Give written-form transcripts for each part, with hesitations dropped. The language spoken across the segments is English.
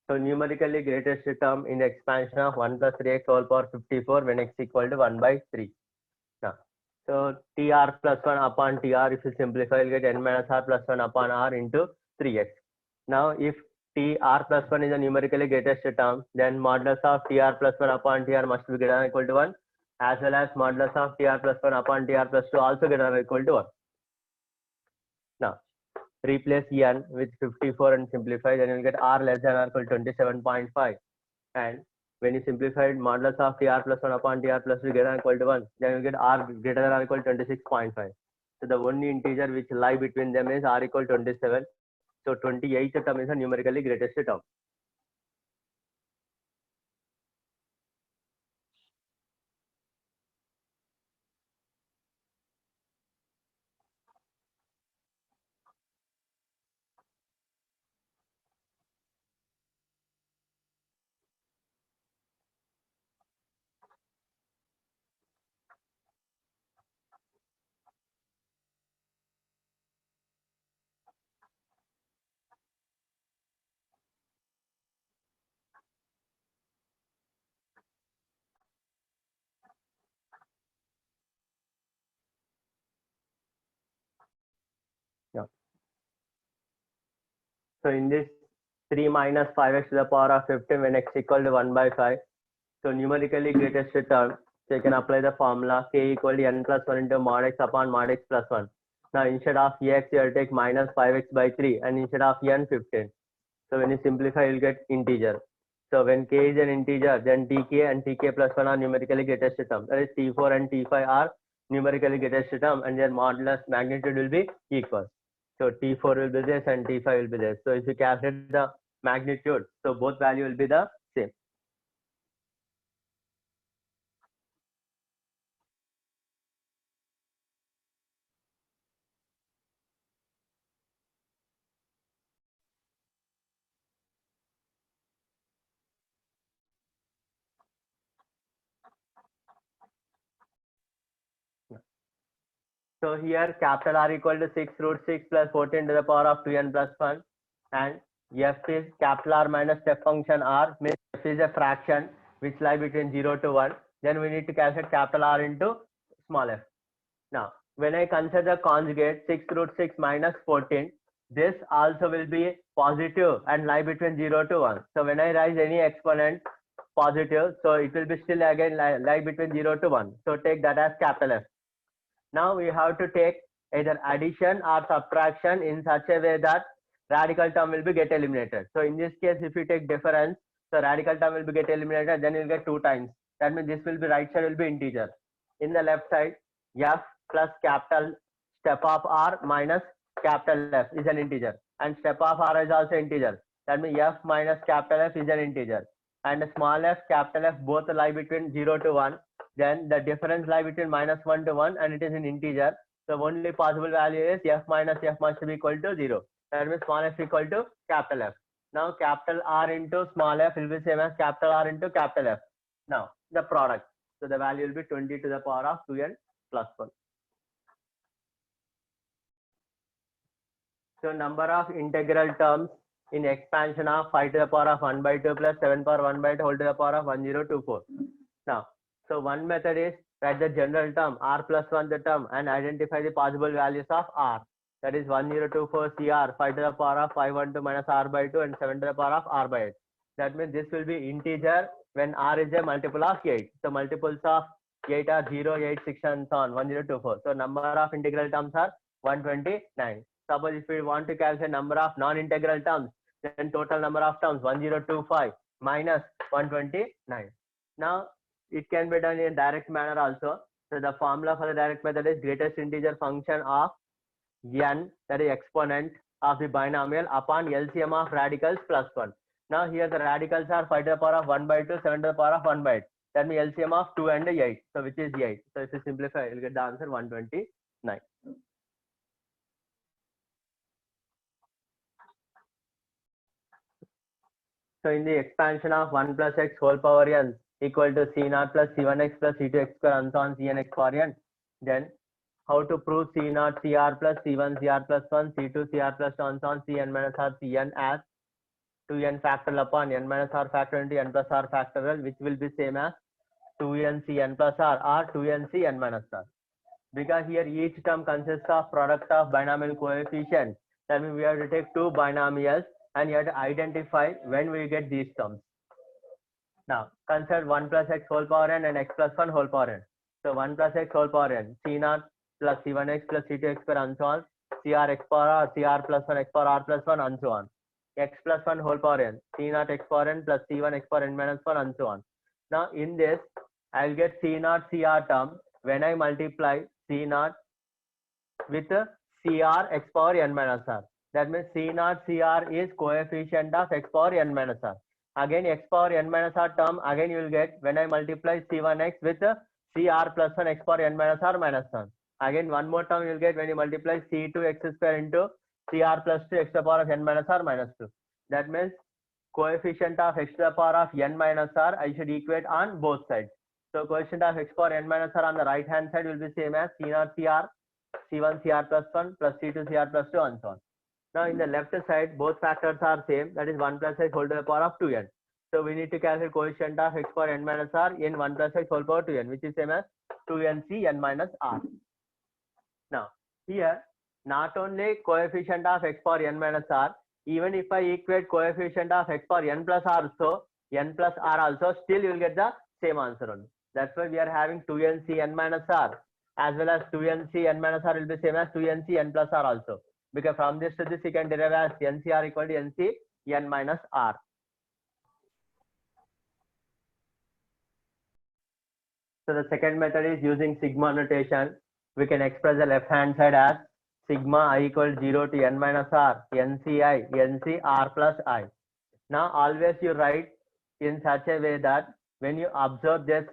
So numerically greatest term in the expansion of 1 plus 3x whole power 54 when x equal to 1 by 3. Now, so tr plus 1 upon tr, if you simplify, you'll get n minus r plus 1 upon r into 3x. Now, if tr plus 1 is a numerically greatest term, then modulus of tr plus 1 upon tr must be greater than or equal to 1, as well as modulus of tr plus 1 upon tr plus 2 also greater than or equal to 1. Now, replace n with 54 and simplify, then you'll get r less than or equal to 27.5. And when you simplify modulus of tr plus 1 upon tr plus 2 greater than or equal to 1, then you get r greater than or equal to 26.5. So the only integer which lie between them is r equal to 27. So 28th term is a numerically greatest term. Yeah. So in this 3 minus 5x to the power of 15 when x equal to 1 by 5. So numerically greatest term, so you can apply the formula k equal to n plus 1 into mod x upon mod x plus 1. Now instead of x, you will take minus 5x by 3, and instead of n, 15. So when you simplify, you'll get integer. So when k is an integer, then tk and tk plus 1 are numerically greatest term. That is t4 and t5 are numerically greatest term, and their modulus magnitude will be equal. So t4 will be this and t5 will be this. So if you calculate the magnitude, so both value will be the same. So here capital R equal to 6 root 6 plus 14 to the power of 2n plus 1, and f is capital R minus step function r, means f is a fraction which lie between 0 to 1. Then we need to calculate capital R into small f. Now when I consider the conjugate 6 root 6 minus 14, this also will be positive and lie between 0 to 1. So when I raise any exponent positive, so it will be still again lie between 0 to 1. So take that as capital F. Now we have to take either addition or subtraction in such a way that radical term will be get eliminated. So in this case, if you take difference, so radical term will be get eliminated, then you'll get 2 times. That means this will be right side will be integer. In the left side, f plus capital step of r minus capital F is an integer, and step of r is also integer. That means f minus capital F is an integer, and small f, capital F both lie between 0 to 1. Then the difference lie between minus 1 to 1, and it is an integer. So only possible value is f minus f must be equal to 0. That means small f equal to capital F. Now capital R into small f will be same as capital R into capital F. Now the product. So the value will be 20 to the power of 2n plus 1. So number of integral terms in expansion of 5 to the power of 1 by 2 plus 7 power 1 by 2 whole to the power of 1024. Now, so one method is write the general term r plus 1 the term and identify the possible values of r. That is 1024 CR 5 to the power of 512 minus r by 2 and 7 to the power of r by 8. That means this will be integer when r is a multiple of 8. So multiples of 8 are 0, 8, 6 and so on 1024. So number of integral terms are 129. Suppose if we want to calculate number of non-integral terms, then total number of terms 1025 minus 129. Now it can be done in direct manner also. So the formula for the direct method is greatest integer function of n, that is exponent of the binomial, upon LCM of radicals plus 1. Now here the radicals are 5 to the power of 1 by 2, 7 to the power of 1 by 8. That means LCM of 2 and 8. So which is 8. So if you simplify, you'll get the answer 129. So in the expansion of 1 plus x whole power n equal to c0 plus c1x plus c2x square and so on cn x power n, then how to prove c0 cr plus c1 cr plus 1 c2 cr plus 1 so on cn minus r cn as 2n factorial upon n minus r factorial into n plus r factorial, which will be same as 2n c n plus r or 2n c n minus r. Because here each term consists of product of binomial coefficients. That means we have to take two binomials and you have to identify when we get these terms. Now consider 1 plus x whole power n and x plus 1 whole power n. So 1 plus x whole power n, c0 plus c1x plus c2x square and so on, cr x power r, cr plus 1 x power r plus 1 and so on. X plus 1 whole power n, c0 x power n plus c1 x power n minus 1 and so on. Now in this, I'll get c0 cr term when I multiply c0 with cr x power n minus r. That means c0 cr is coefficient of x power n minus r. Again x power n minus r term again you will get when I multiply c1x with cr plus 1 x power n minus r minus 1. Again one more term you will get when you multiply c2x square into cr plus 2 x to the power of n minus r minus 2. That means coefficient of x to the power of n minus r I should equate on both sides. So coefficient of x power n minus r on the right hand side will be same as c0 cr, c1 cr plus 1 plus c2 cr plus 2 and so on. Now in the left side both factors are same, that is 1 plus x whole to the power of 2n. So we need to calculate coefficient of x power n minus r in 1 plus x whole power 2n, which is same as 2n c n minus r. Now here not only coefficient of x power n minus r, even if I equate coefficient of x power n plus r also, n plus r also, still you will get the same answer only. That's why we are having 2n c n minus r as well as 2n c n minus r will be same as 2n c n plus r also. Because from this to this you can derive as ncr equal to nc n minus r. So the second method is using sigma notation. We can express the left hand side as sigma I equal to 0 to n minus r, nci, nc r plus I. Now always you write in such a way that when you observe this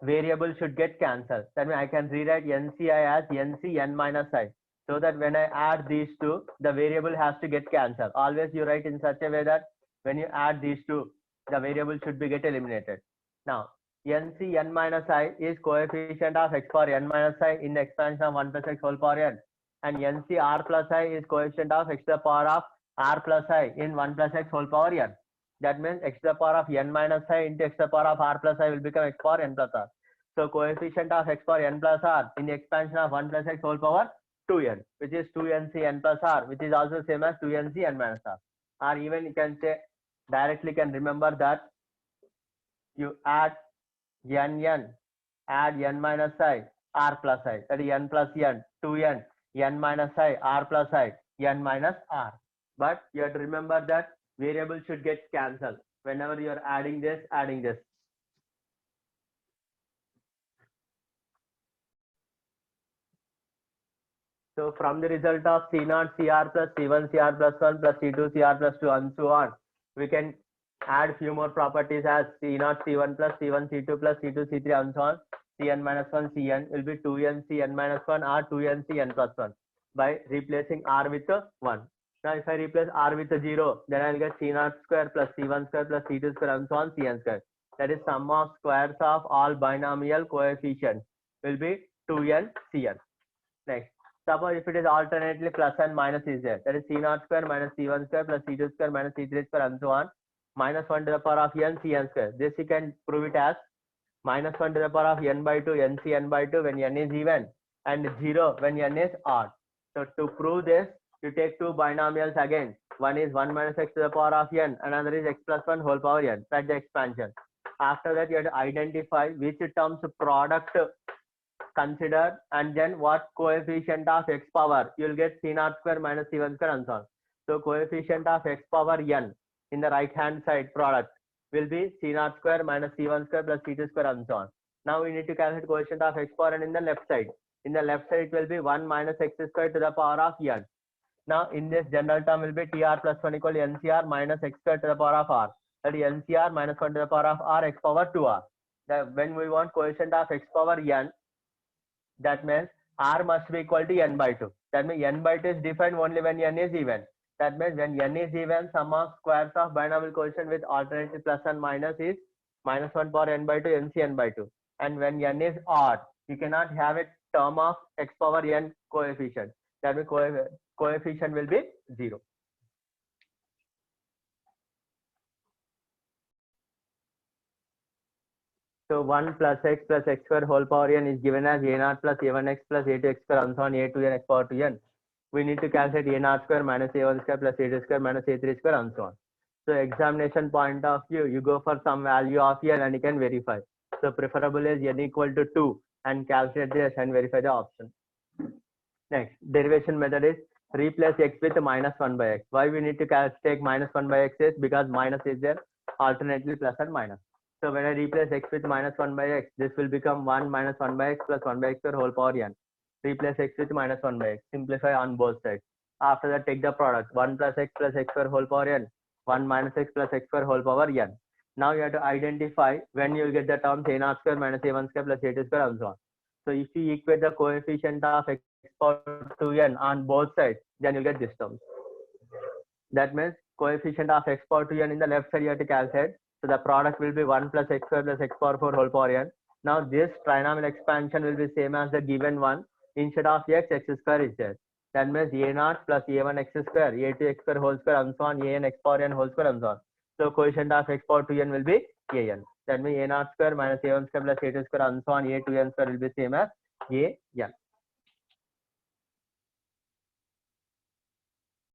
variable should get cancelled. That means I can rewrite nci as nc n minus I. So that when I add these two, the variable has to get cancelled. Always you write in such a way that when you add these two, the variable should be get eliminated. Now nc n minus I is coefficient of x power n minus I in the expansion of 1 plus x whole power n, and nc r plus I is coefficient of x to the power of r plus I in 1 plus x whole power n. That means x to the power of n minus I into x to the power of r plus I will become x power n plus r. So coefficient of x power n plus r in the expansion of 1 plus x whole power 2n, which is 2nc n plus r, which is also same as 2nc n minus r. Or even you can say directly can remember that you add n, add n minus I, r plus I, that is n plus n, 2n, n minus I, r plus I, n minus r. But you have to remember that variable should get cancelled whenever you are adding this, adding this. So from the result of C0 CR plus C1 CR plus 1 plus C2 CR plus 2 and so on, we can add few more properties as C0 C1 plus C1 C2 plus C2 C3 and so on. Cn minus 1 Cn will be 2n Cn minus 1 or 2n Cn plus 1 by replacing r with 1. Now if I replace r with 0, then I will get C0 square plus C1 square plus C2 square and so on Cn square. That is sum of squares of all binomial coefficients will be 2n Cn. Next. Suppose if it is alternately plus and minus is there, that is C0 square minus C1 square plus C2 square minus C3 square and so on, minus 1 to the power of n Cn square. This you can prove it as minus 1 to the power of n by 2 nc n by 2 when n is even and 0 when n is odd. So to prove this, you take two binomials again. One is 1 minus x to the power of n, another is x plus 1 whole power n. That's the expansion. After that, you have to identify which terms product consider and then what coefficient of x power. You will get C0 square minus C1 square and so on. So coefficient of x power n in the right hand side product will be C0 square minus C1 square plus C2 square and so on. Now we need to calculate coefficient of x power n in the left side. In the left side it will be 1 minus x square to the power of n. Now in this general term will be tr plus 1 equal to ncr minus x square to the power of r. That is ncr minus 1 to the power of r x power 2r. When we want coefficient of x power n, that means r must be equal to n by 2. That means n by 2 is defined only when n is even. That means when n is even, sum of squares of binomial coefficient with alternative plus and minus is minus 1 power n by 2 nc n by 2. And when n is odd, you cannot have a term of x power n coefficient. That means coefficient will be 0. So 1 plus x square whole power n is given as a0 plus a1x plus a2x square and so on a2n x power 2n. We need to calculate a0 square minus a1 square plus a2 square minus a3 square and so on. So examination point of view, you go for some value of n and you can verify. So preferable is n equal to 2 and calculate this and verify the option. Next, derivation method is replace x with minus 1 by x. Why we need to take minus 1 by x is because minus is there, alternately plus and minus. So when I replace x with minus 1 by x, this will become 1 minus 1 by x plus 1 by x square whole power n. Replace x with minus 1 by x. Simplify on both sides. After that, take the product. 1 plus x square whole power n. 1 minus x plus x square whole power n. Now you have to identify when you will get the terms a0 square minus a1 square plus a2 square and so on. So if you equate the coefficient of x power 2n on both sides, then you get this term. That means coefficient of x power 2n in the left side you have to calculate. So the product will be 1 plus x square plus x power 4 whole power n. Now this trinomial expansion will be same as the given one. Instead of x square is there. That means a0 plus a1 x square, a2 x square whole square and so on, an x power n whole square and so on. So coefficient of x power 2n will be an. That means a0 square minus a1 square plus a2 square and so on, a2n square will be same as an.